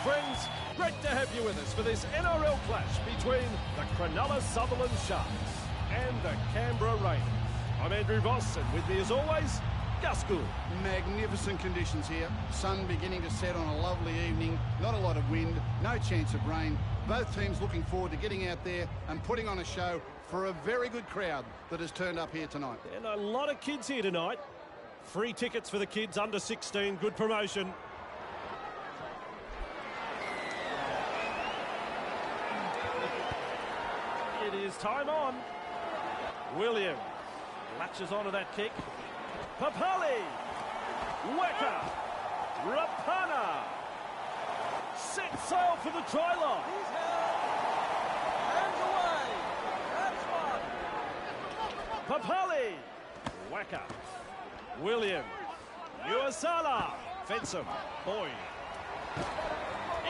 friends. Great to have you with us for this NRL clash between the Cronulla Sutherland Sharks and the Canberra Raiders. I'm Andrew Voss, and with me as always, Gus Gould. Magnificent conditions here. Sun beginning to set on a lovely evening. Not a lot of wind, no chance of rain. Both teams looking forward to getting out there and putting on a show for a very good crowd that has turned up here tonight. And a lot of kids here tonight. Free tickets for the kids under 16. Good promotion. It is time on. Williams latches onto that kick. Papali. Weka. Rapana. Set sail for the try line. He's held. Hands away. That's one. Papali. Weka. Williams. Uasala. Fensom. Boyd.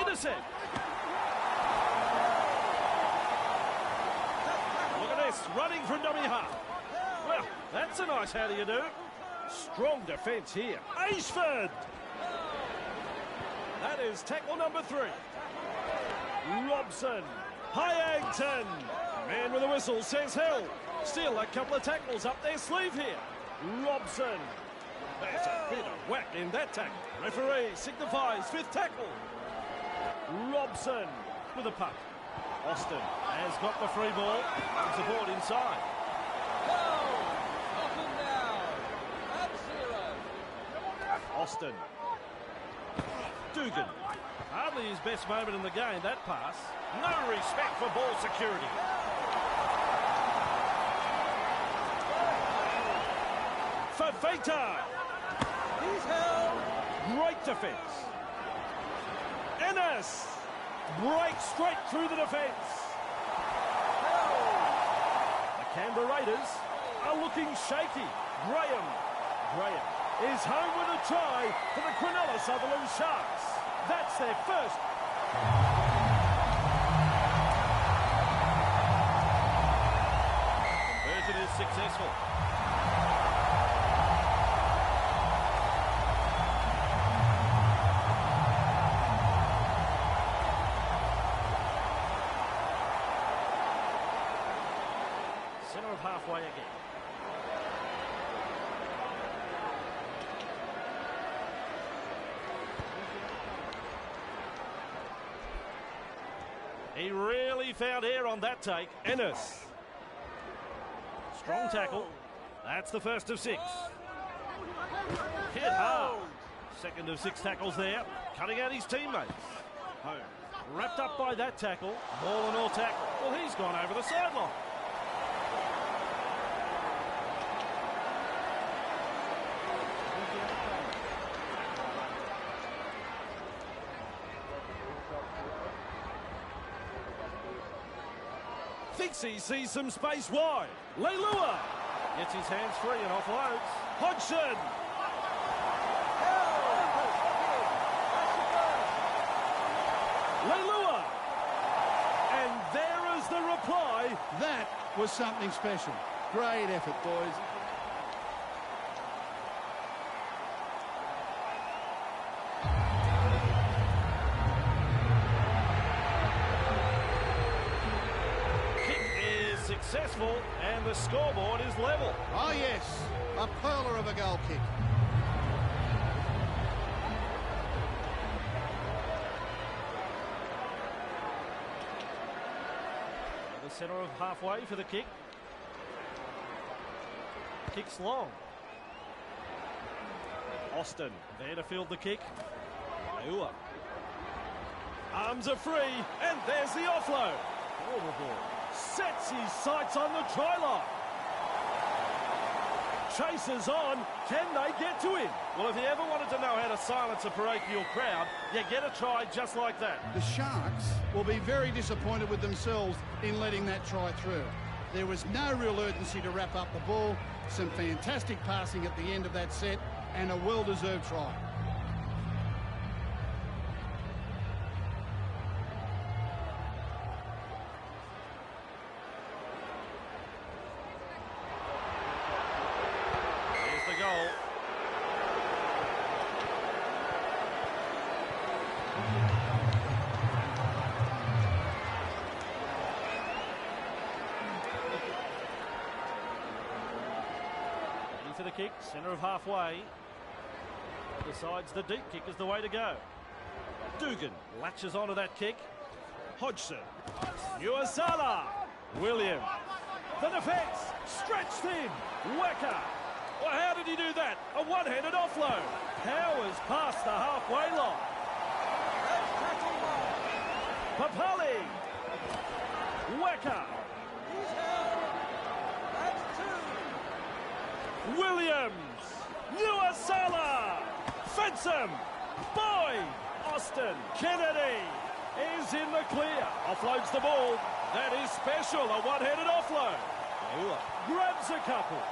Intercept. Look at this. Running from dummy half. Well, that's a nice how do you do. Strong defence here. Ashford. That is tackle number 3. Robson. Hyangton. Man with a whistle says hell. Still a couple of tackles up their sleeve here. Robson. There's a bit of whack in that tackle. Referee signifies 5th tackle. Robson with a puck. Austin has got the free ball. Comes aboard inside. Up and down. That's 0. Austin. Dugan. Hardly his best moment in the game, that pass. No respect for ball security. Fafita. He's held. Great defence. Ennis. Breaks straight through the defence. The Canberra Raiders are looking shaky. Graham is home with a try for the Cronulla Sutherland Sharks. That's their first. Conversion is successful. Centre of halfway again. He really found air on that take. Ennis. Strong tackle. That's the first of 6. Hit hard. Second of 6 tackles there. Cutting out his teammates. Home. Wrapped up by that tackle. Ball and all tackle. Well, he's gone over the sideline. Thinks he sees some space wide. Leilua gets his hands free and offloads. Hodgson. Leilua. And there is the reply. That was something special. Great effort, boys. Successful, and the scoreboard is level. Oh yes, a pearler of a goal kick. The centre of halfway for the kick. Kicks long. Austin there to field the kick. Ua. Arms are free, and there's the offload. Overboard. Sets his sights on the try line. Chases on. Can they get to him? Well, if you ever wanted to know how to silence a parochial crowd, you get a try just like that. The Sharks will be very disappointed with themselves in letting that try through. There was no real urgency to wrap up the ball. Some fantastic passing at the end of that set and a well-deserved try. to the kick, centre of halfway. Decides the deep kick is the way to go. Dugan latches onto that kick. Hodgson. Nuasala. William. The defence. Stretched in. Wecker. Well, how did he do that? A one-handed offload. Powers past the halfway line. Papali. Wecker. Williams. Nuasala. Fensom. Boyd. Austin. Kennedy is in the clear. Offloads the ball. That is special. A one-handed offload. Grabs a couple.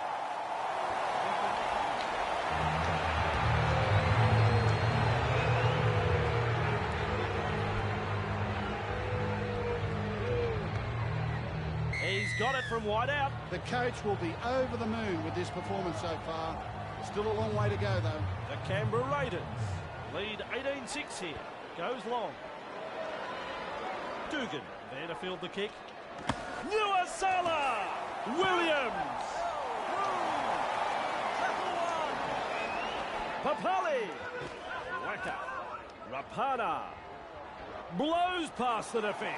He's got it from wide out. The coach will be over the moon with this performance so far. Still a long way to go, though. The Canberra Raiders lead 18-6 here. Goes long. Dugan there to field the kick. Nuasala! Williams! Papali! Waka. Rapana. Blows past the defence.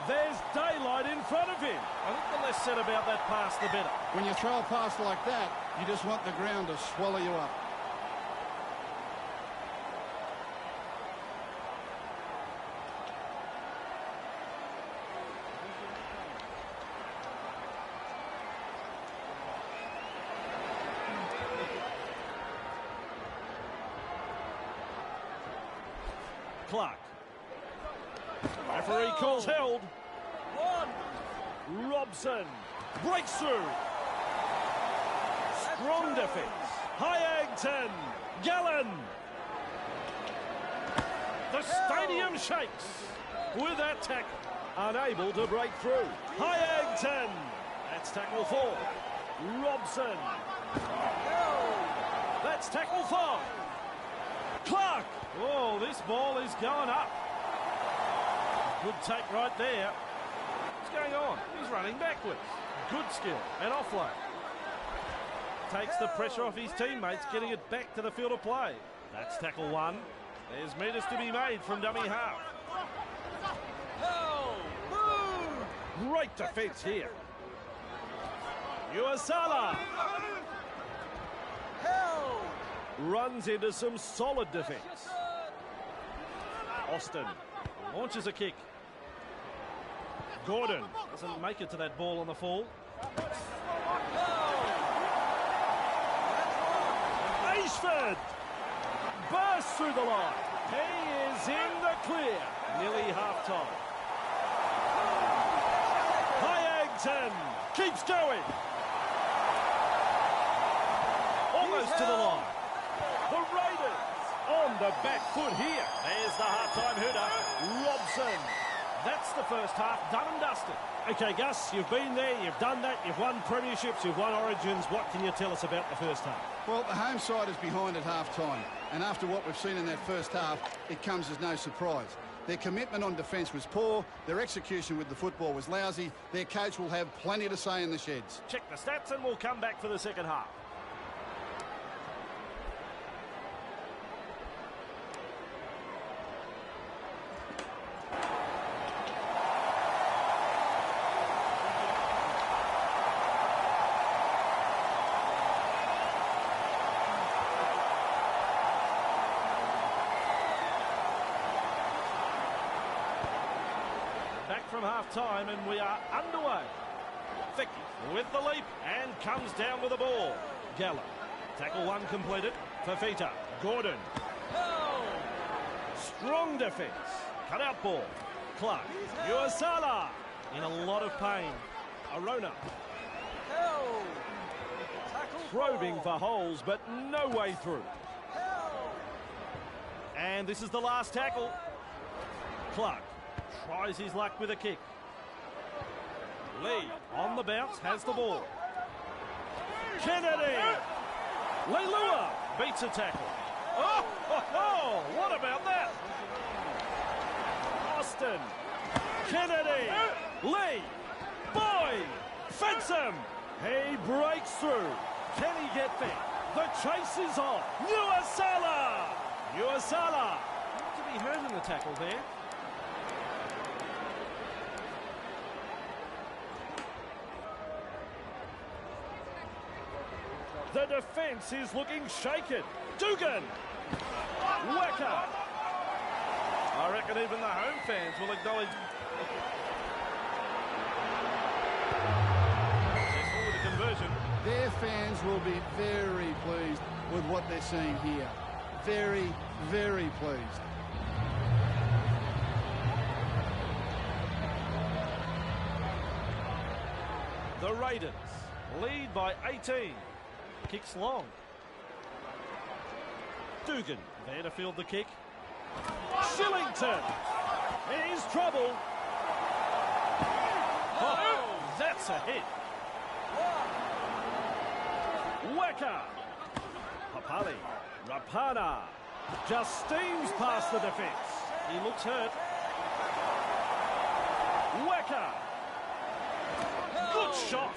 There's daylight in front of him. I think the less said about that pass, the better. When you throw a pass like that, you just want the ground to swallow you up. Clark. Referee calls held. Robson breaks through. Strong defence. Hyangton. Gallen. The stadium shakes with that tackle. Unable to break through. Hyangton. That's tackle 4. Robson. That's tackle 5. Clark. Oh, this ball is going up. Good take right there. What's going on? He's running backwards. Good skill and offload. Takes the pressure off his teammates, getting it back to the field of play. That's tackle 1. There's metres to be made from dummy half. Great defence here. Nuasala. Runs into some solid defence. Austin launches a kick. Gordon doesn't make it to that ball on the fall. Ashford bursts through the line. He is in the clear. Nearly half-time. Hyangton keeps going. Almost to the line. The Raiders on the back foot here. There's the half-time hooter, Robson. That's the first half, done and dusted. OK, Gus, you've been there, you've done that, you've won premierships, you've won Origins. What can you tell us about the first half? Well, the home side is behind at half-time, and after what we've seen in that first half, it comes as no surprise. Their commitment on defence was poor, their execution with the football was lousy, their coach will have plenty to say in the sheds. Check the stats and we'll come back for the second half. From half-time and we are underway. Thicky with the leap and comes down with the ball. Gallen. Tackle 1 completed. Fafita. Gordon. Strong defence. Cut out ball. Clark. Nuasala. In a lot of pain. Arona. Probing for holes but no way through. And this is the last tackle. Clark. Tries his luck with a kick. Lee on the bounce, has the ball. Kennedy! Leilua beats a tackle. Oh, what about that? Austin. Kennedy. Lee. Boyd. Fensom. He breaks through. Can he get there? The chase is on. Nuasala! Nuasala! Not to be heard in the tackle there. The defence is looking shaken. Dugan! Wacker! I reckon even the home fans will acknowledge. Forward to conversion. Their fans will be very pleased with what they're seeing here. Very, very pleased. The Raiders lead by 18. Kicks long. Dugan there to field the kick. Shillington. Here's trouble. Oh, that's a hit. Wacker. Papali. Rapana. Just steams past the defence. He looks hurt. Wacker. Good shot.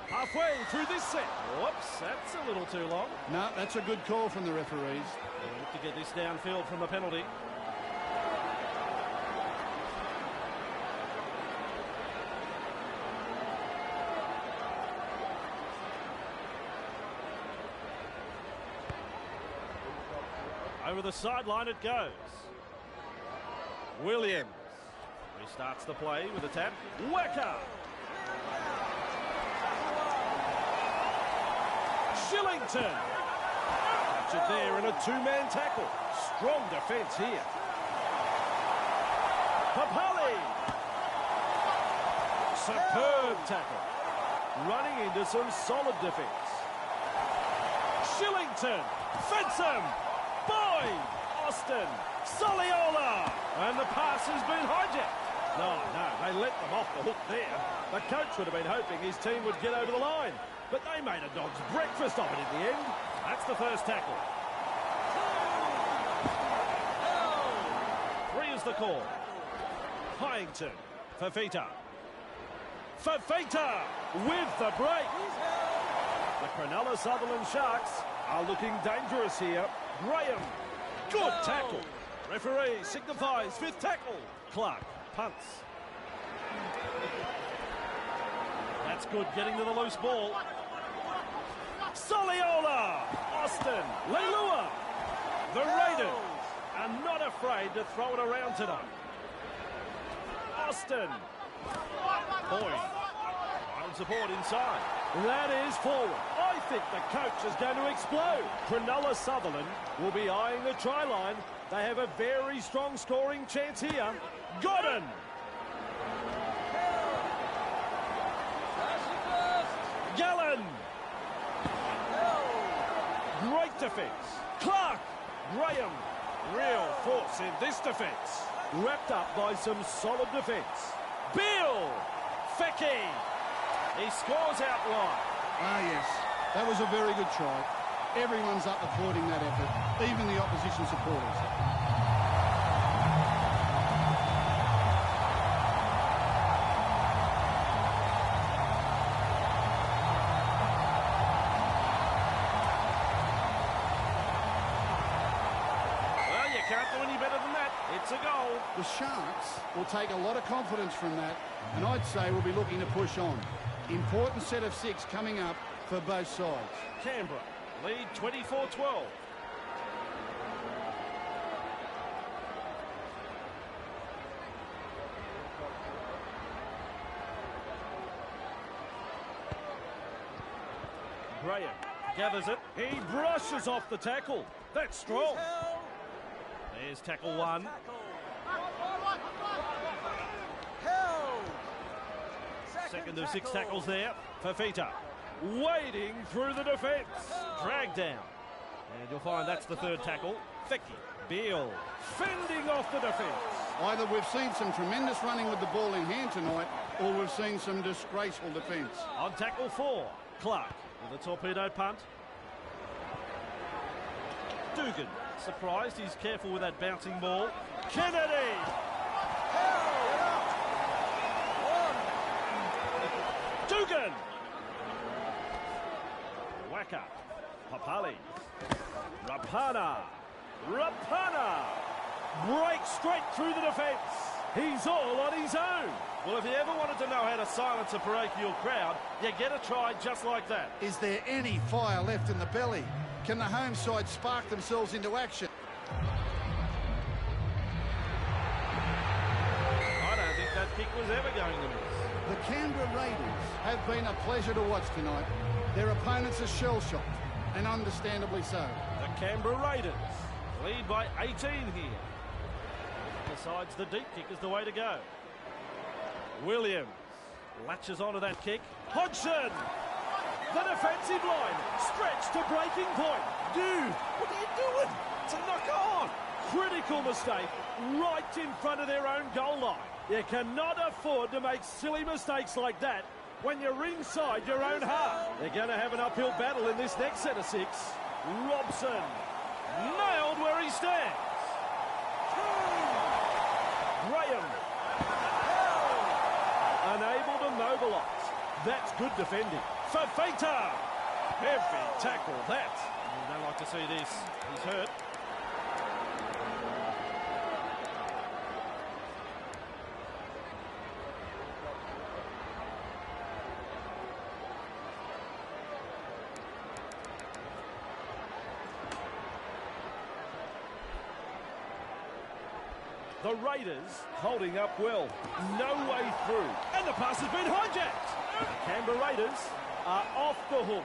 Halfway through this set. Whoops, that's a little too long. No, that's a good call from the referees. They look to get this downfield from the penalty. Over the sideline it goes. Williams restarts the play with a tap. Wacker. Shillington. Captured there in a two-man tackle. Strong defence here. Papali. Superb tackle. Running into some solid defence. Shillington. Fensom. Boyd. Austin. Soliola. And the pass has been hijacked. No, they let them off the hook there. The coach would have been hoping his team would get over the line. But they made a dog's breakfast of it in the end. That's the first tackle. 3 is the call. Hyington. Fafita. Fafita with the break. The Cronulla Sutherland Sharks are looking dangerous here. Graham. Good tackle. Referee signifies 5th tackle. Clark punts. That's good, getting to the loose ball. Soliola! Austin! Leilua! The Raiders are not afraid to throw it around tonight. Austin! Boyd. Find support inside. That is forward. I think the coach is going to explode. Cronulla Sutherland will be eyeing the try line. They have a very strong scoring chance here. Godden! Gallen! Great defence. Clark! Graham. Real force in this defence. Wrapped up by some solid defence. Beale! Fecky! He scores outright. Ah, yes. That was a very good try. Everyone's up applauding that effort, even the opposition supporters. Can't do any better than that. It's a goal. The Sharks will take a lot of confidence from that, and I'd say we'll be looking to push on. Important set of 6 coming up for both sides. Canberra lead 24-12. Graham gathers it. He brushes off the tackle. That's strong. There's tackle 1. Second of 6 tackles there. Fafita wading through the defence. Dragged down. And you'll find that's the 3rd tackle. Fecky. Beale fending off the defence. Either we've seen some tremendous running with the ball in hand tonight, or we've seen some disgraceful defence. On tackle 4, Clark with a torpedo punt. Dugan. Surprised, he's careful with that bouncing ball. Kennedy! Dugan! Wacker. Papali. Rapana. Breaks straight through the defence. He's all on his own. Well, if you ever wanted to know how to silence a parochial crowd, you get a try just like that. Is there any fire left in the belly? Can the home side spark themselves into action? I don't think that kick was ever going to miss. The Canberra Raiders have been a pleasure to watch tonight. Their opponents are shell-shocked, and understandably so. The Canberra Raiders lead by 18 here. Decides the deep kick is the way to go. Williams latches onto that kick. Hodgson. The defensive line stretched to breaking point. Dude, what are you doing? It's a knock on. Critical mistake right in front of their own goal line. You cannot afford to make silly mistakes like that when you're inside your own half. They're going to have an uphill battle in this next set of 6. Robson nailed where he stands. Graham unable to mobilise. That's good defending. Fafita. Heavy tackle that. You don't like to see this. He's hurt. The Raiders holding up well. No way through. And the pass has been hijacked. The Canberra Raiders are off the hook.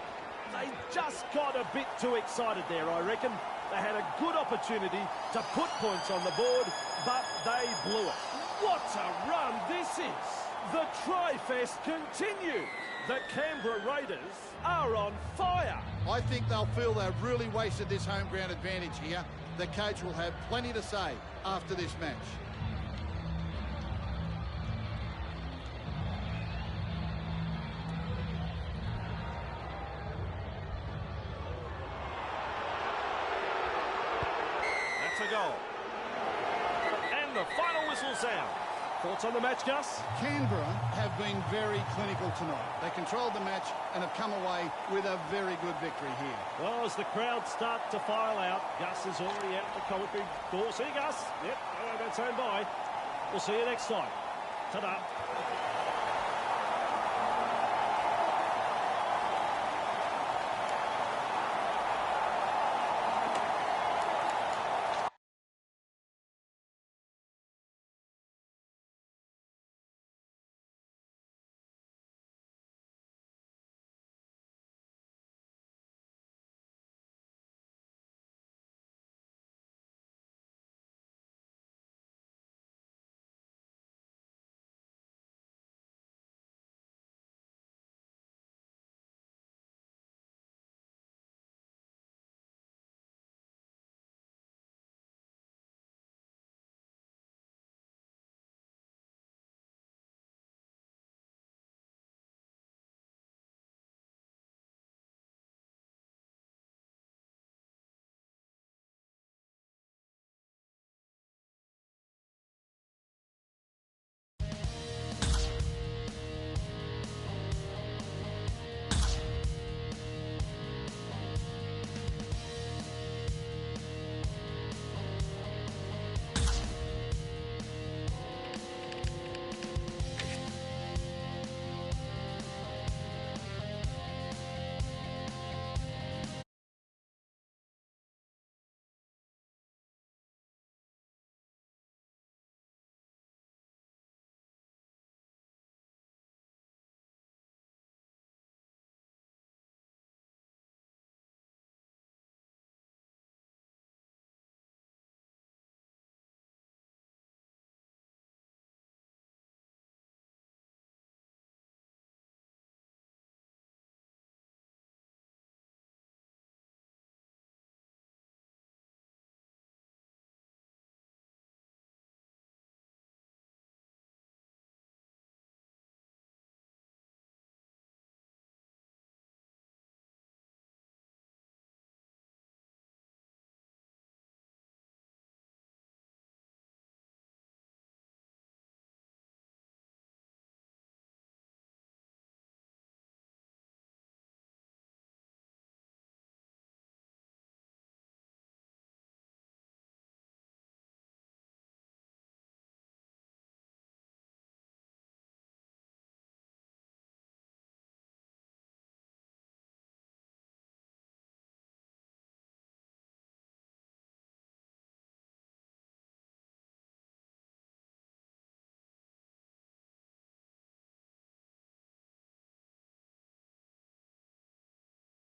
They just got a bit too excited there, I reckon. They had a good opportunity to put points on the board, but they blew it. What a run this is. The Tri-Fest continues. The Canberra Raiders are on fire. I think they'll feel they've really wasted this home ground advantage here. The coach will have plenty to say after this match. That's a goal. And the final whistle sound. Thoughts on the match, Gus? Canberra have been very clinical tonight. They controlled the match and have come away with a very good victory here. Well, as the crowd start to file out, Gus is already out the commentary door. See you, Gus. Yep, that's home by. We'll see you next time. Ta-da.